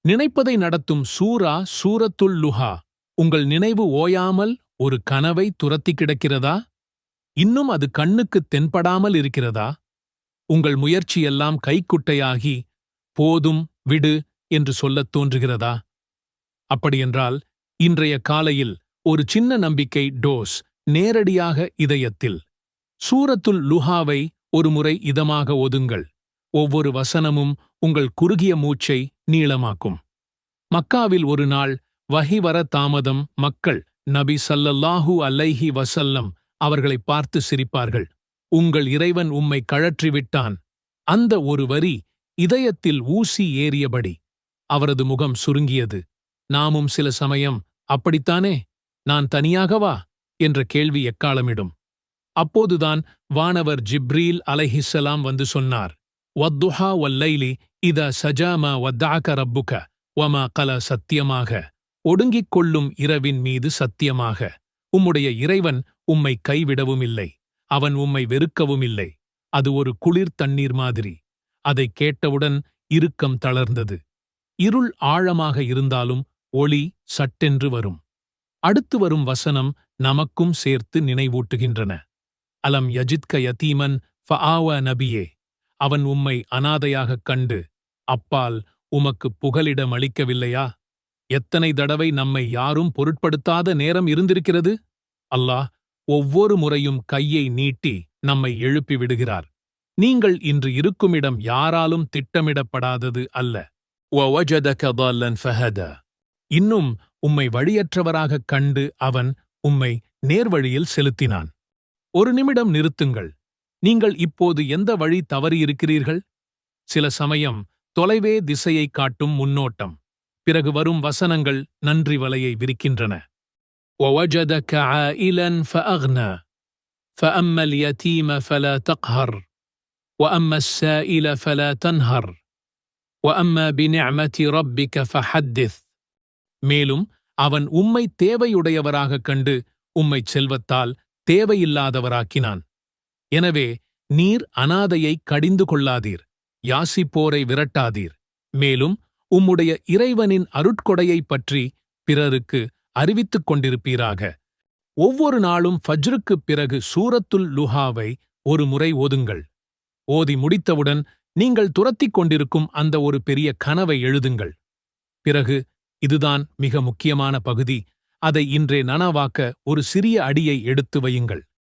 நினைப்பதை நடத்தும் சூரா சூரத்துல் லுஹா. உங்கள் நினைவு ஓயாமல் ஒரு கனவை துரத்தி கிடக்கிறதா? இன்னும் அது கண்ணுக்குத் தென்படாமல் இருக்கிறதா? உங்கள் முயற்சியெல்லாம் கைக்குட்டையாகி போதும் விடு என்று சொல்லத் தோன்றுகிறதா? அப்படியென்றால் இன்றைய காலையில் ஒரு சின்ன நம்பிக்கை டோஸ் நேரடியாக இதயத்தில். சூரத்துல் லுஹாவை ஒருமுறை இதமாக ஓதுங்கள். ஒவ்வொரு வசனமும் உங்கள் குறுகிய மூச்சை நீளமாக்கும். மக்காவில் ஒரு நாள் வஹி வர தாமதம். மக்கள் நபி ஸல்லல்லாஹு அலைஹி வஸல்லம் அவர்களை பார்த்து சிரிப்பார்கள். உங்கள் இறைவன் உம்மை கழற்றிவிட்டான். அந்த ஒரு வரி இதயத்தில் ஊசி ஏறியபடி. அவரது முகம் சுருங்கியது. நாமும் சில சமயம் அப்படித்தானே? நான் தனியாகவா என்ற கேள்வி எக்காலமிடும். அப்போதுதான் வானவர் ஜிப்ரீல் அலைஹிஸ்ஸலாம் வந்து சொன்னார், வத்துஹா வல்லைலி இதா சஜாமா வத்தாக்க ரப்புக வமா கல. சத்தியமாக ஒடுங்கிக் கொள்ளும் இரவின் மீது சத்தியமாக உம்முடைய இறைவன் உம்மை கைவிடவுமில்லை, அவன் உம்மை வெறுக்கவுமில்லை. அது ஒரு குளிர் தண்ணீர் மாதிரி. அதைக் கேட்டவுடன் இறுக்கம் தளர்ந்தது. இருள் ஆழமாக இருந்தாலும் ஒளி சட்டென்று வரும். அடுத்து வரும் வசனம் நமக்கும் சேர்த்து நினைவூட்டுகின்றன. அலம் யஜித்க யதீமன் ஃபஆவ. நபியே, அவன் உம்மை அனாதையாகக் கண்டு அப்பால் உமக்கு புகலிடம் அளிக்கவில்லையா? எத்தனை தடவை நம்மை யாரும் பொருட்படுத்தாத நேரம் இருந்திருக்கிறது. அல்லாஹ் ஒவ்வொரு முறையும் கையை நீட்டி நம்மை எழுப்பி விடுகிறார். நீங்கள் இன்று இருக்குமிடம் யாராலும் திட்டமிடப்படாதது அல்ல. وَوَجَدَكَ ضَالًّا فَهَدَى. இன்னும் உம்மை வழியற்றவராகக் கண்டு அவன் உம்மை நேர்வழியில் செலுத்தினான். ஒரு நிமிடம் நிறுத்துங்கள். நீங்கள் இப்போது எந்த வழி தவறியிருக்கிறீர்கள்? சில சமயம் தொலைவே திசையைக் காட்டும் முன்னோட்டம். பிறகு வரும் வசனங்கள் நன்றி வலையை விரிக்கின்றன. وَوَجَدَكَ عَائِلًا فَأَغْنَى فَأَمَّا الْيَتِيمَ فَلَا تَقْهَرْ وَأَمَّا السَّائِلَ فَلَا تَنْهَرْ وَأَمَّا بِنِعْمَةِ رَبِّكَ فَحَدِّثْ. மேலும் அவன் உம்மை தேவையுடையவராகக் கண்டு உம்மைச் செல்வத்தால் தேவையில்லாதவராக்கினான். எனவே நீர் அனாதையை கடிந்து கொள்ளாதீர், யாசிப்போரை விரட்டாதீர். மேலும் உம்முடைய இறைவனின் அருட்கொடையைப் பற்றி பிறருக்கு அறிவித்துக் கொண்டிருப்பீராக. ஒவ்வொரு நாளும் ஃபஜ்ருக்குப் பிறகு சூரத்துல் லுஹாவை ஒரு முறை ஓதுங்கள். ஓதி முடித்தவுடன் நீங்கள் துரத்திக் கொண்டிருக்கும் அந்த ஒரு பெரிய கனவை எழுதுங்கள். பிறகு இதுதான் மிக முக்கியமான பகுதி. அதை இன்றே நனவாக்க ஒரு சிறிய அடியை எடுத்து வையுங்கள்.